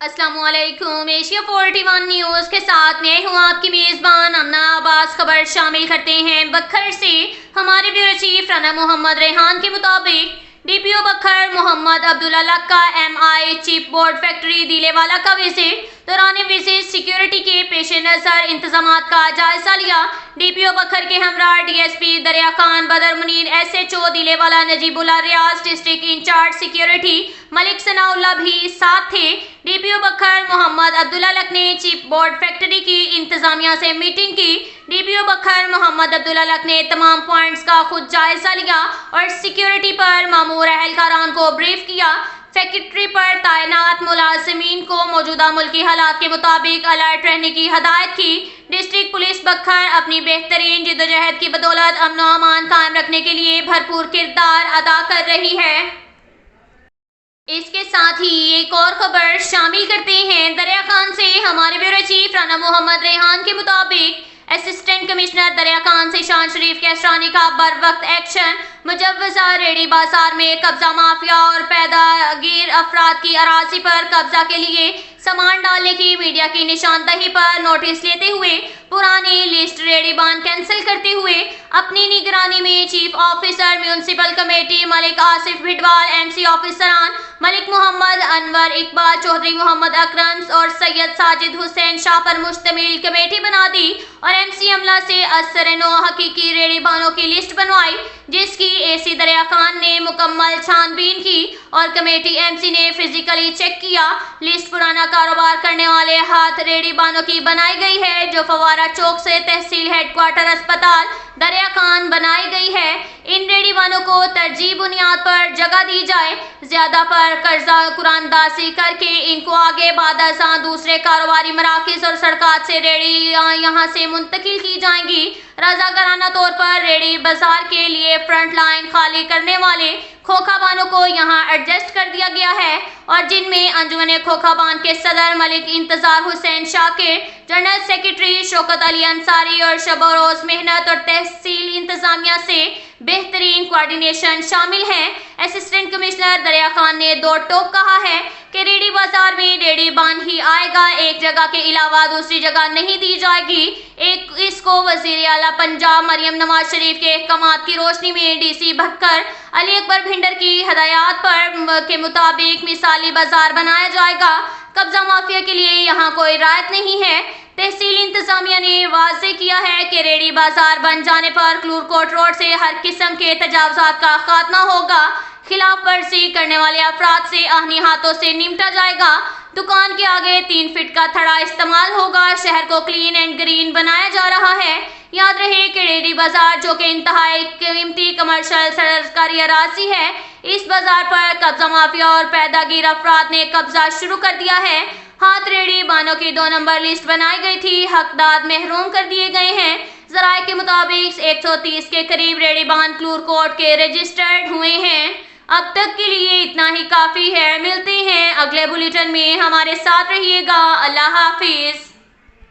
अस्सलाम वालेकुम। Asia 41 news के साथ मैं हूँ आपकी मेज़बान अमना अब्बास। खबर शामिल करते हैं बखर से। हमारे ब्यूरो चीफ राना मोहम्मद रेहान के मुताबिक DPO बखर मोहम्मद अब्दुल्ला लक का MI चिप बोर्ड फैक्ट्री दिलेवाला का विजिट। दौरान विजिट सिक्योरिटी के पेश नज़र इंतजामात का जायजा लिया। DPO बखर के हमरा DSP Darya Khan, Badar Munir, SHO Dilewala Najibullah Riaz, district in charge security Malik Sanaullah भी साथ थे। DPO बखर मोहम्मद अब्दुल्ला लक ने चिप बोर्ड फैक्ट्री की इंतजामिया से मीटिंग की। DPO बखर मोहम्मद अब्दुल्ला लक ने तमाम पॉइंट्स का खुद जायजा लिया और सिक्योरिटी पर मामूर अहलकारान को ब्रीफ किया। फैक्ट्री पर तैनात मुलाजिमीन को मौजूदा मुल्की हालात के मुताबिक अलर्ट रहने की हदायत की। डिस्ट्रिक्ट पुलिस बखर अपनी बेहतरीन जिद्दोजहद की बदौलत अमन व अमान कायम रखने के लिए भरपूर किरदार अदा कर रही है। इसके साथ ही एक और खबर शामिल करते हैं दरिया खान से। हमारे ब्यूरो चीफ राना मोहम्मद रेहान के मुताबिक असिस्टेंट कमिश्नर दरिया खान से शान शरीफ कैसरानी का बर वक्त एक्शन। मुजव्वजा रेडी बाजार में कब्जा माफिया और पैदागीर अफराद की अराजी पर कब्जा के लिए सामान डालने की मीडिया की निशानदही पर नोटिस लेते हुए पुरानी लिस्ट रेडी बान कैंसिल करते हुए अपनी निगरानी में chief officer municipal committee Malik Asif Bhidwal, MC ऑफिसरान मलिक मोहम्मद अनवर इकबाल, चौधरी मोहम्मद अकरम और सैयद साजिद हुसैन शाह पर मुश्तमिल कमेटी बना दी और MC अमला से असर नो हकीकी रेडी बानों की लिस्ट बनवाई, जिसकी AC दरिया खान ने मुकम्मल छानबीन की और कमेटी MC ने फिजिकली चेक किया। लिस्ट पुराना कारोबार करने वाले हाथ रेडी बानों की बनाई गई है, जो फवारा चौक से तहसील हेडक्वार्टर अस्पताल दरिया खान बनाई गई है। इन रेडी बानों को तरजीह बुनियाद पर जगह दी जाए। ज्यादा पर कर्जा कुरानदासी करके इनको आगे बाद दूसरे कारोबारी मराकज और सड़कात से रेडी यहाँ से मुंतकिल की जाएंगी। रजाकाराना तौर पर रेडी बाजार के लिए फ्रंट लाइन खाली करने वाले खोखाबानों को यहाँ एडजस्ट कर दिया गया है और जिनमें अंजुमन खोखाबान के सदर मलिक इंतजार हुसैन शाकिर, जनरल सेक्रेटरी शौकत अली अंसारी और शब रोज मेहनत और तहसील इंतजामिया से बेहतरीन कोऑर्डिनेशन शामिल है। असिस्टेंट कमिश्नर दरिया खान ने दो टोक कहा है कि रेडी बाजार में रेडी बान ही आएगा, एक जगह के अलावा दूसरी जगह नहीं दी जाएगी। इसको वजीर आला पंजाब मरियम नवाज शरीफ के अहकामात की रोशनी में DC भक्कर अली अकबर भिंडर की हदायत के मुताबिक मिसाली बाजार बनाया जाएगा। कब्जा माफिया के लिए यहाँ कोई रायत नहीं है। तहसील इंतजामिया ने वाज़ेह किया है कि रेडी बाजार बन जाने पर क्लूरकोट रोड से हर किस्म के तजावुज़ात का खात्मा होगा। खिलाफ वर्जी करने वाले अफराद से आहनी हाथों से निपटा जाएगा। दुकान के आगे 3 फीट का थड़ा इस्तेमाल होगा। शहर को क्लीन एंड ग्रीन बनाया जा रहा है। याद रहे कि रेडी बाजार जो कि इंतहाई कीमती कमर्शियल सरकारी अराजी है, इस बाजार पर कब्जा माफिया और पैदागीर अफराद ने कब्जा शुरू कर दिया है। हाथ रेडी बानों की 2 नंबर लिस्ट बनाई गई थी, हकदार महरूम कर दिए गए हैं। जराये के मुताबिक 130 के करीब रेडी बान क्लूरकोट के रजिस्टर्ड हुए हैं। अब तक के लिए इतना ही काफी है। मिलते हैं अगले बुलेटिन में, हमारे साथ रहिएगा। अल्लाह हाफिज।